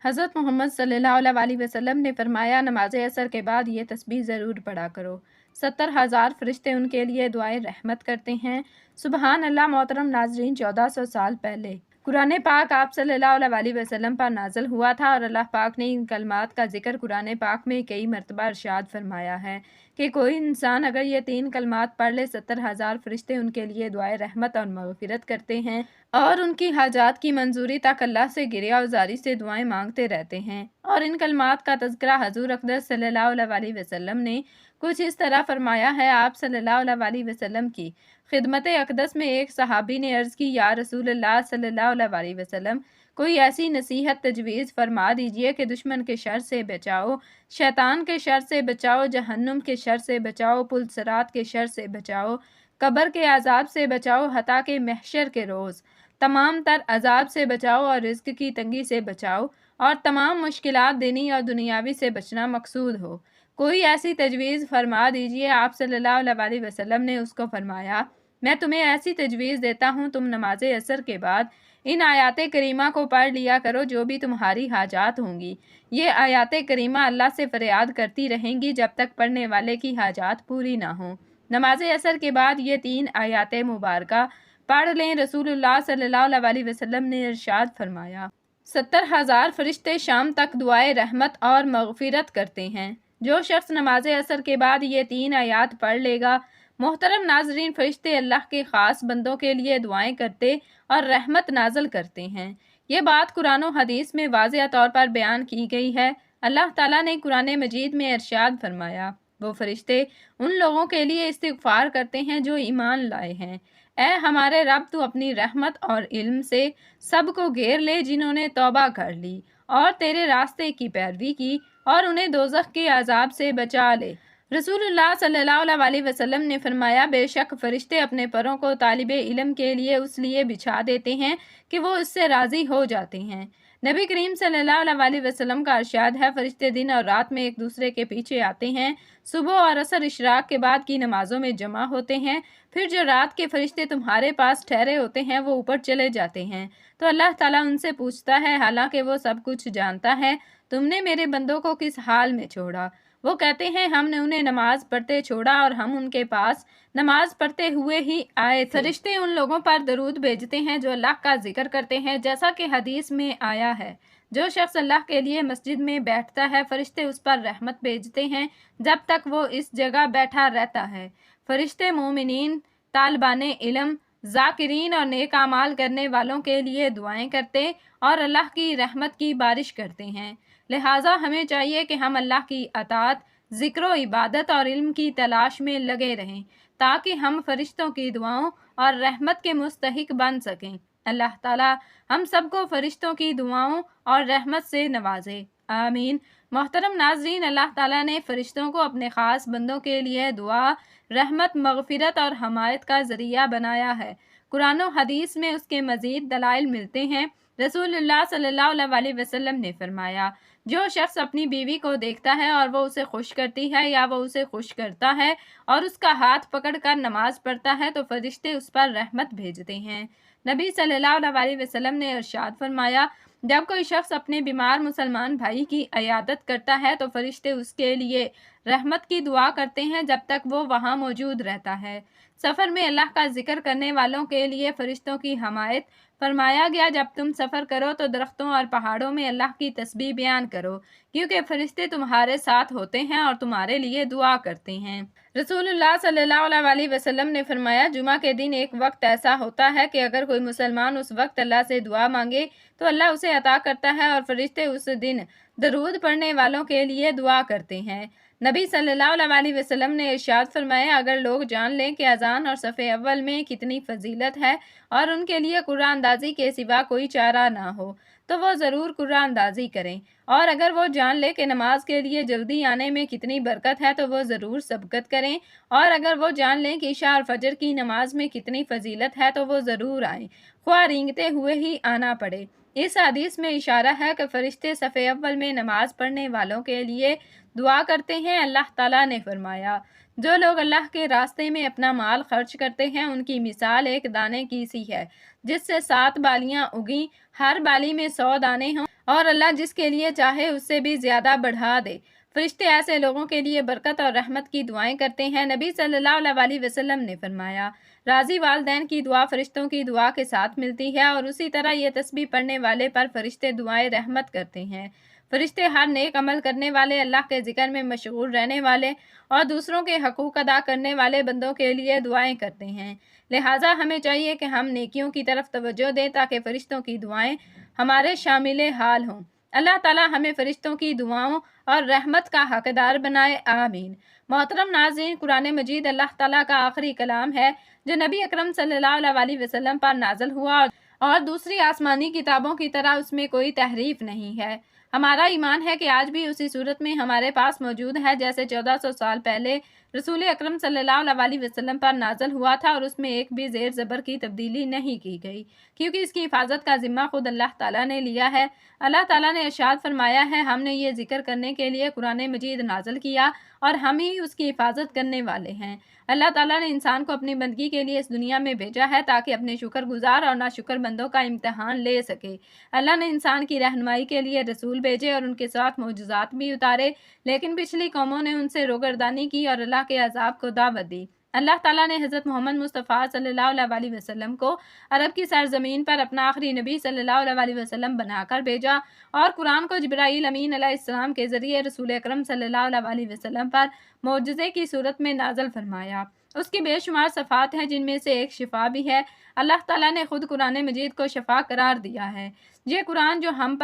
حضرت محمد صلی اللہ علیہ وسلم نے فرمایا، نماز عصر کے بعد یہ تسبیح ضرور پڑھا کرو۔ 70,000 فرشتے ان کے لیے دعائیں رحمت کرتے ہیں۔ سبحان اللہ۔ محترم ناظرین، 1400 سال پہلے قرآن پاک آپ صلی اللہ علیہ وسلم پر نازل ہوا تھا، اور اللہ پاک نے ان کلمات کا ذکر قرآن پاک میں کئی مرتبہ ارشاد فرمایا ہے کہ کوئی انسان اگر یہ 3 کلمات پڑھ لے، 70,000 فرشتے ان کے لیے دعائیں رحمت اور مغفرت کرتے ہیں، اور ان کی حاجات کی منظوری تک اللہ سے گریہ وزاری سے دعائیں مانگتے رہتے ہیں۔ اور ان کلمات کا تذکرہ حضور اقدس صلی اللہ علیہ وسلم نے کچھ اس طرح فرمایا ہے۔ آپ صلی اللہ علیہ وسلم کی خدمت اقدس میں ایک صحابی نے عرض کی، یا رسول اللہ صلی اللہ علیہ وسلم، کوئی ایسی نصیحت تجویز فرما دیجئے کہ دشمن کے شر سے بچاؤ، شیطان کے شر سے بچاؤ، جہنم کے شر سے بچاؤ، پل صراط کے شر سے بچاؤ، قبر کے عذاب سے بچاؤ، حتیٰ کہ محشر کے روز تمام تر عذاب سے بچاؤ، اور رزق کی تنگی سے بچاؤ، اور تمام مشکلات دینی اور دنیاوی سے بچنا مقصود ہو، کوئی ایسی تجویز فرما دیجئے۔ آپ صلی اللہ علیہ وسلم نے اس کو فرمایا، میں تمہیں ایسی تجویز دیتا ہوں، تم نماز عصر کے بعد ان آیات کریمہ کو پڑھ لیا کرو جو بھی تمہاری حاجات ہوں گی۔ یہ آیات کریمہ اللہ سے فریاد کرتی رہیں گی جب تک پڑھنے والے کی حاجات پوری نہ ہوں۔ نماز عصر کے بعد یہ 3 آیات مبارکہ پڑھ لیں۔ رسول اللہ صلی اللہ علیہ وسلم نے ارشاد فرمایا، 70,000 فرشتے شام تک دعائے رحمت اور مغفرت کرتے ہیں۔ جو شخص نماز عصر کے بعد یہ 3 آیات پڑھ لے گا۔ محترم ناظرین، فرشتے اللہ کے خاص بندوں کے لیے دعائیں کرتے اور رحمت نازل کرتے ہیں۔ یہ بات قرآن و حدیث میں واضح طور پر بیان کی گئی ہے۔ اللہ تعالیٰ نے قرآن مجید میں ارشاد فرمایا، وہ فرشتے ان لوگوں کے لیے استغفار کرتے ہیں جو ایمان لائے ہیں۔ اے ہمارے رب، تو اپنی رحمت اور علم سے سب کو گھیر لے جنہوں نے توبہ کر لی اور تیرے راستے کی پیروی کی، اور انہیں دوزخ کے عذاب سے بچا لے۔ رسول اللہ صلی اللہ علیہ وسلم نے فرمایا، بے شک فرشتے اپنے پروں کو طالب علم کے لیے اس لیے بچھا دیتے ہیں کہ وہ اس سے راضی ہو جاتے ہیں۔ نبی کریم صلی اللہ علیہ وسلم کا ارشاد ہے، فرشتے دن اور رات میں ایک دوسرے کے پیچھے آتے ہیں، صبح اور عصر اشراق کے بعد کی نمازوں میں جمع ہوتے ہیں، پھر جو رات کے فرشتے تمہارے پاس ٹھہرے ہوتے ہیں وہ اوپر چلے جاتے ہیں، تو اللہ تعالیٰ ان سے پوچھتا ہے، حالانکہ وہ سب کچھ جانتا ہے، تم نے میرے بندوں کو کس حال میں چھوڑا؟ وہ کہتے ہیں، ہم نے انہیں نماز پڑھتے چھوڑا اور ہم ان کے پاس نماز پڑھتے ہوئے ہی آئے تھے۔ فرشتے ان لوگوں پر درود بھیجتے ہیں جو اللہ کا ذکر کرتے ہیں، جیسا کہ حدیث میں آیا ہے، جو شخص اللہ کے لیے مسجد میں بیٹھتا ہے، فرشتے اس پر رحمت بھیجتے ہیں جب تک وہ اس جگہ بیٹھا رہتا ہے۔ فرشتے مومنین، طالبان علم، ذاکرین اور نیک اعمال کرنے والوں کے لیے دعائیں کرتے اور اللہ کی رحمت کی بارش کرتے ہیں۔ لہٰذا ہمیں چاہیے کہ ہم اللہ کی اطاعت، ذکر و عبادت اور علم کی تلاش میں لگے رہیں تاکہ ہم فرشتوں کی دعاؤں اور رحمت کے مستحق بن سکیں۔ اللہ تعالیٰ ہم سب کو فرشتوں کی دعاؤں اور رحمت سے نوازے، آمین۔ محترم ناظرین، اللہ تعالیٰ نے فرشتوں کو اپنے خاص بندوں کے لیے دعا، رحمت، مغفرت اور حمایت کا ذریعہ بنایا ہے۔ قرآن و حدیث میں اس کے مزید دلائل ملتے ہیں۔ رسول اللہ صلی اللہ علیہ وسلم نے فرمایا، جو شخص اپنی بیوی کو دیکھتا ہے اور وہ اسے خوش کرتی ہے یا وہ اسے خوش کرتا ہے اور اس کا ہاتھ پکڑ کر نماز پڑھتا ہے تو فرشتے اس پر رحمت بھیجتے ہیں۔ نبی صلی اللہ علیہ وسلم نے ارشاد فرمایا، جب کوئی شخص اپنے بیمار مسلمان بھائی کی عیادت کرتا ہے تو فرشتے اس کے لیے رحمت کی دعا کرتے ہیں جب تک وہ وہاں موجود رہتا ہے۔ سفر میں اللہ کا ذکر کرنے والوں کے لیے فرشتوں کی حمایت فرمایا گیا، جب تم سفر کرو تو درختوں اور پہاڑوں میں اللہ کی تسبیح بیان کرو، کیونکہ فرشتے تمہارے ساتھ ہوتے ہیں اور تمہارے لیے دعا کرتے ہیں۔ رسول اللہ صلی اللہ علیہ وسلم نے فرمایا، جمعہ کے دن ایک وقت ایسا ہوتا ہے کہ اگر کوئی مسلمان اس وقت اللہ سے دعا مانگے تو اللہ اسے عطا کرتا ہے، اور فرشتے اس دن درود پڑھنے والوں کے لیے دعا کرتے ہیں۔ نبی صلی اللہ علیہ وسلم نے ارشاد فرمایا، اگر لوگ جان لیں کہ اذان اور صف اول میں کتنی فضیلت ہے اور ان کے لیے قرآن اندازی کے سوا کوئی چارہ نہ ہو تو وہ ضرور قرآن اندازی کریں، اور اگر وہ جان لے کہ نماز کے لیے جلدی آنے میں کتنی برکت ہے تو وہ ضرور سبقت کریں، اور اگر وہ جان لیں کہ عشاء اور فجر کی نماز میں کتنی فضیلت ہے تو وہ ضرور آئیں، خواہ رینگتے ہوئے ہی آنا پڑے۔ اس حدیث میں اشارہ ہے کہ فرشتے صف اول میں نماز پڑھنے والوں کے لیے دعا کرتے ہیں۔ اللہ تعالیٰ نے فرمایا، جو لوگ اللہ کے راستے میں اپنا مال خرچ کرتے ہیں ان کی مثال ایک دانے کی سی ہے جس سے 7 بالیاں اگیں، ہر بالی میں 100 دانے ہوں، اور اللہ جس کے لیے چاہے اس سے بھی زیادہ بڑھا دے۔ فرشتے ایسے لوگوں کے لیے برکت اور رحمت کی دعائیں کرتے ہیں۔ نبی صلی اللہ علیہ وسلم نے فرمایا، راضی والدین کی دعا فرشتوں کی دعا کے ساتھ ملتی ہے، اور اسی طرح یہ تسبیح پڑھنے والے پر فرشتے دعائیں رحمت کرتے ہیں۔ فرشتے ہر نیک عمل کرنے والے، اللہ کے ذکر میں مشغول رہنے والے اور دوسروں کے حقوق ادا کرنے والے بندوں کے لیے دعائیں کرتے ہیں۔ لہٰذا ہمیں چاہیے کہ ہم نیکیوں کی طرف توجہ دیں تاکہ فرشتوں کی دعائیں ہمارے شامل حال ہوں۔ اللہ تعالیٰ ہمیں فرشتوں کی دعاؤں اور رحمت کا حقدار بنائے، آمین۔ محترم ناظرین، قرآن مجید اللہ تعالیٰ کا آخری کلام ہے جو نبی اکرم صلی اللہ علیہ وسلم پر نازل ہوا، اور دوسری آسمانی کتابوں کی طرح اس میں کوئی تحریف نہیں ہے۔ ہمارا ایمان ہے کہ آج بھی اسی صورت میں ہمارے پاس موجود ہے جیسے 1400 سال پہلے رسول اکرم صلی اللہ علیہ وسلم پر نازل ہوا تھا، اور اس میں ایک بھی زیر زبر کی تبدیلی نہیں کی گئی، کیونکہ اس کی حفاظت کا ذمہ خود اللہ تعالیٰ نے لیا ہے۔ اللہ تعالیٰ نے ارشاد فرمایا ہے، ہم نے یہ ذکر کرنے کے لیے قرآن مجید نازل کیا اور ہم ہی اس کی حفاظت کرنے والے ہیں۔ اللہ تعالیٰ نے انسان کو اپنی بندگی کے لیے اس دنیا میں بھیجا ہے تاکہ اپنے شکر گزار اور ناشکر بندوں کا امتحان لے سکے۔ اللہ نے انسان کی رہنمائی کے لیے رسول بھیجے اور ان کے ساتھ معجزات بھی اتارے، لیکن پچھلی قوموں نے ان سے روگردانی کی اور اللہ کے عذاب کو دعوت دی۔ اللہ تعالیٰ نے حضرت محمد مصطفیٰ صلی اللہ علیہ وسلم کو عرب کی سرزمین پر اپنا آخری نبی صلی اللہ علیہ وسلم بنا کر بھیجا، اور قرآن کو جبرائیل امین علیہ السلام کے ذریعے رسول اکرم صلی اللہ علیہ وسلم پر معجزے کی صورت میں نازل فرمایا۔ اس کی بے شمار صفات ہیں جن میں سے ایک شفا بھی ہے۔ اللہ تعالیٰ نے خود قرآن مجید کو شفا قرار دیا ہے۔ یہ قرآن جو ہم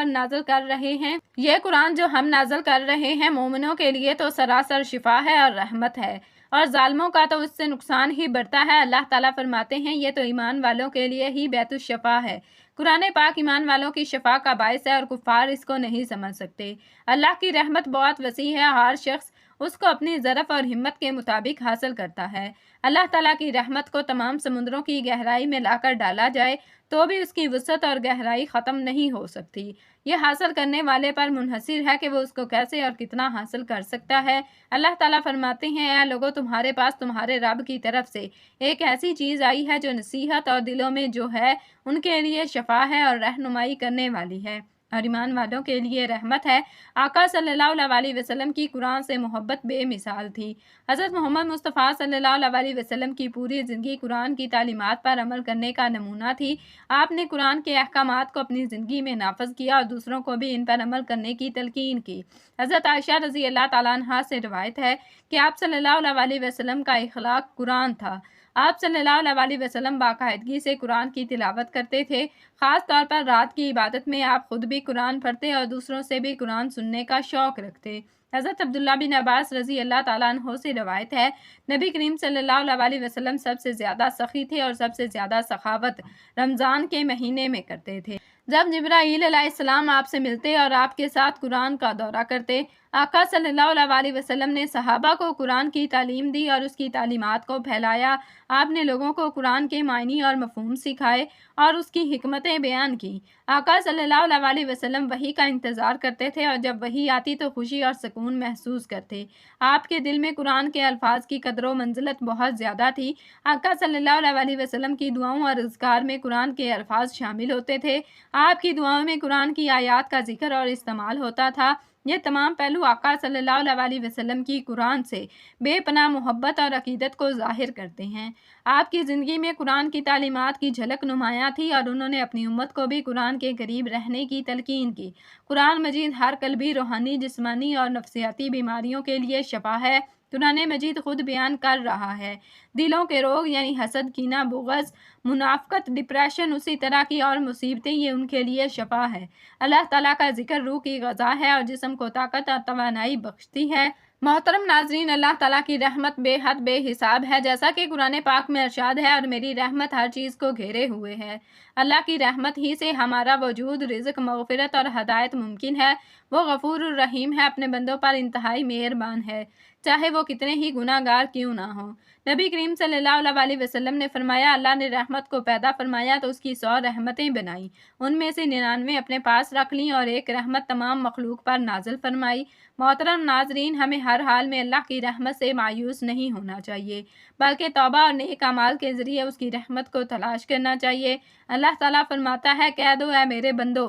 نازل کر رہے ہیں مومنوں کے لیے تو سراسر شفا ہے اور رحمت ہے، اور ظالموں کا تو اس سے نقصان ہی بڑھتا ہے۔ اللہ تعالیٰ فرماتے ہیں، یہ تو ایمان والوں کے لیے ہی بیت الشفا ہے۔ قرآن پاک ایمان والوں کی شفا کا باعث ہے اور کفار اس کو نہیں سمجھ سکتے۔ اللہ کی رحمت بہت وسیع ہے، ہر شخص اس کو اپنی ظرف اور ہمت کے مطابق حاصل کرتا ہے۔ اللہ تعالیٰ کی رحمت کو تمام سمندروں کی گہرائی میں لا کر ڈالا جائے تو بھی اس کی وسعت اور گہرائی ختم نہیں ہو سکتی۔ یہ حاصل کرنے والے پر منحصر ہے کہ وہ اس کو کیسے اور کتنا حاصل کر سکتا ہے۔ اللہ تعالیٰ فرماتے ہیں، اے لوگو، تمہارے پاس تمہارے رب کی طرف سے ایک ایسی چیز آئی ہے جو نصیحت اور دلوں میں جو ہے ان کے لیے شفا ہے اور رہنمائی کرنے والی ہے، اور ایمان والوں کے لیے رحمت ہے۔ آقا صلی اللہ علیہ وسلم کی قرآن سے محبت بے مثال تھی۔ حضرت محمد مصطفیٰ صلی اللہ علیہ وسلم کی پوری زندگی قرآن کی تعلیمات پر عمل کرنے کا نمونہ تھی۔ آپ نے قرآن کے احکامات کو اپنی زندگی میں نافذ کیا اور دوسروں کو بھی ان پر عمل کرنے کی تلقین کی۔ حضرت عائشہ رضی اللہ تعالیٰ عنہا سے روایت ہے کہ آپ صلی اللہ علیہ وسلم کا اخلاق قرآن تھا۔ آپ صلی اللہ علیہ وسلم باقاعدگی سے قرآن کی تلاوت کرتے تھے۔ خاص طور پر رات کی عبادت میں آپ خود بھی قرآن پڑھتے اور دوسروں سے بھی قرآن سننے کا شوق رکھتے۔ حضرت عبداللہ بن عباس رضی اللہ تعالیٰ عنہ سے روایت ہے، نبی کریم صلی اللہ علیہ وسلم سب سے زیادہ سخی تھے اور سب سے زیادہ سخاوت رمضان کے مہینے میں کرتے تھے۔ جب جبرائیل علیہ السلام آپ سے ملتے اور آپ کے ساتھ قرآن کا دورہ کرتے، آقا صلی اللہ علیہ وسلم نے صحابہ کو قرآن کی تعلیم دی اور اس کی تعلیمات کو پھیلایا۔ آپ نے لوگوں کو قرآن کے معنی اور مفہوم سکھائے اور اس کی حکمتیں بیان کی۔ آقا صلی اللہ علیہ وسلم وحی کا انتظار کرتے تھے، اور جب وحی آتی تو خوشی اور سکون محسوس کرتے۔ آپ کے دل میں قرآن کے الفاظ کی قدر و منزلت بہت زیادہ تھی۔ آقا صلی اللہ علیہ وسلم کی دعاؤں اور اذکار میں قرآن کے الفاظ شامل ہوتے تھے۔ آپ کی دعاؤں میں قرآن کی آیات کا ذکر اور استعمال ہوتا تھا۔ یہ تمام پہلو آقا صلی اللہ علیہ وسلم کی قرآن سے بے پناہ محبت اور عقیدت کو ظاہر کرتے ہیں۔ آپ کی زندگی میں قرآن کی تعلیمات کی جھلک نمایاں تھی، اور انہوں نے اپنی امت کو بھی قرآن کے قریب رہنے کی تلقین کی۔ قرآن مجید ہر قلبی، روحانی، جسمانی اور نفسیاتی بیماریوں کے لیے شفا ہے۔ قرآن مجید خود بیان کر رہا ہے، دلوں کے روگ یعنی حسد، کینہ، بغض، منافقت، ڈپریشن، اسی طرح کی اور مصیبتیں، یہ ان کے لیے شفا ہے۔ اللہ تعالیٰ کا ذکر روح کی غذا ہے اور جسم کو طاقت اور توانائی بخشتی ہے۔ محترم ناظرین، اللہ تعالیٰ کی رحمت بے حد بے حساب ہے، جیسا کہ قرآن پاک میں ارشاد ہے، اور میری رحمت ہر چیز کو گھیرے ہوئے ہے۔ اللہ کی رحمت ہی سے ہمارا وجود، رزق، مغفرت اور ہدایت ممکن ہے۔ وہ غفور الرحیم ہے، اپنے بندوں پر انتہائی مہربان ہے، چاہے وہ کتنے ہی گناہ گار کیوں نہ ہوں۔ نبی کریم صلی اللہ علیہ وسلم نے فرمایا، اللہ نے رحمت کو پیدا فرمایا تو اس کی 100 رحمتیں بنائیں، ان میں سے 99 اپنے پاس رکھ لیں اور ایک رحمت تمام مخلوق پر نازل فرمائی۔ محترم ناظرین، ہمیں ہر حال میں اللہ کی رحمت سے مایوس نہیں ہونا چاہیے، بلکہ توبہ اور نیک اعمال کے ذریعے اس کی رحمت کو تلاش کرنا چاہیے۔ اللہ تعالیٰ فرماتا ہے، کہہ دو اے میرے بندو،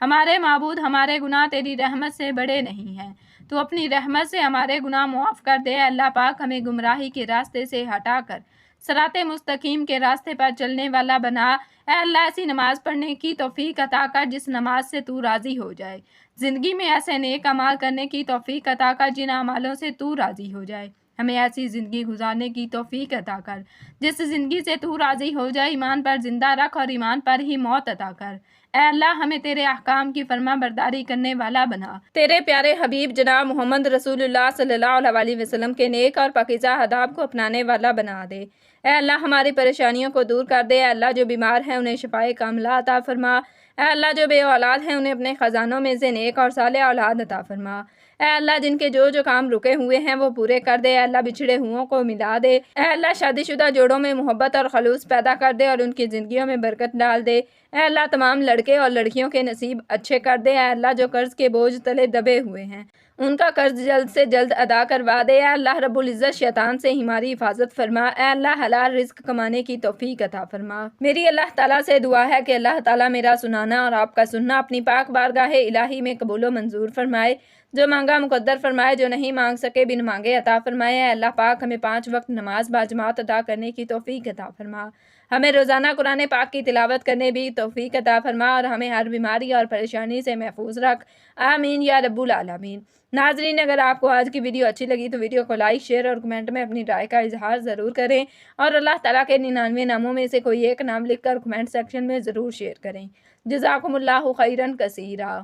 ہمارے معبود، ہمارے گناہ تیری رحمت سے بڑے نہیں ہیں، تو اپنی رحمت سے ہمارے گناہ معاف کر دے۔ اے اللہ پاک، ہمیں گمراہی کے راستے سے ہٹا کر صراط مستقیم کے راستے پر چلنے والا بنا۔ اے اللہ، ایسی نماز پڑھنے کی توفیق عطا کر جس نماز سے تو راضی ہو جائے۔ زندگی میں ایسے نیک اعمال کرنے کی توفیق عطا کر جن اعمالوں سے تو راضی ہو جائے۔ ہمیں ایسی زندگی گزارنے کی توفیق عطا کر جس زندگی سے تو راضی ہو جائے۔ ایمان پر زندہ رکھ اور ایمان پر ہی موت عطا کر۔ اے اللہ، ہمیں تیرے احکام کی فرما برداری کرنے والا بنا۔ تیرے پیارے حبیب جناب محمد رسول اللہ صلی اللہ علیہ وسلم کے نیک اور پاکیزہ آداب کو اپنانے والا بنا دے۔ اے اللہ، ہماری پریشانیوں کو دور کر دے۔ اے اللہ، جو بیمار ہیں انہیں شفائے کاملہ عطا فرما۔ اے اللہ، جو بے اولاد ہیں انہیں اپنے خزانوں میں سے نیک اور صالح اولاد عطا فرما۔ اے اللہ، جن کے جو کام رکے ہوئے ہیں وہ پورے کر دے۔ اے اللہ، بچھڑے ہوں کو ملا دے۔ اے اللہ، شادی شدہ جوڑوں میں محبت اور خلوص پیدا کر دے اور ان کی زندگیوں میں برکت ڈال دے۔ اے اللہ، تمام لڑکے اور لڑکیوں کے نصیب اچھے کر دے۔ اے اللہ، جو قرض کے بوجھ تلے دبے ہوئے ہیں ان کا قرض جلد سے جلد ادا کروا دے۔ اے اللہ رب العزت، شیطان سے ہماری حفاظت فرما۔ اے اللہ، حلال رزق کمانے کی توفیق عطا فرما۔ میری اللہ تعالیٰ سے دعا ہے کہ اللہ تعالیٰ میرا سنانا اور آپ کا سننا اپنی پاک بارگاہ الہی میں قبول و منظور فرمائے۔ جو مانگا مقدر فرمائے، جو نہیں مانگ سکے بن مانگے عطا فرمائے۔ اے اللہ پاک، ہمیں 5 وقت نماز باجماعت ادا کرنے کی توفیق عطا فرما۔ ہمیں روزانہ قرآن پاک کی تلاوت کرنے بھی توفیق عطا فرما اور ہمیں ہر بیماری اور پریشانی سے محفوظ رکھ۔ آمین یا رب العالمین۔ ناظرین، اگر آپ کو آج کی ویڈیو اچھی لگی تو ویڈیو کو لائک، شیئر اور کمنٹ میں اپنی رائے کا اظہار ضرور کریں اور اللہ تعالیٰ کے 99 ناموں میں سے کوئی ایک نام لکھ کر کمنٹ سیکشن میں ضرور شیئر کریں۔ جزاکم اللہ خیرا کثیرا۔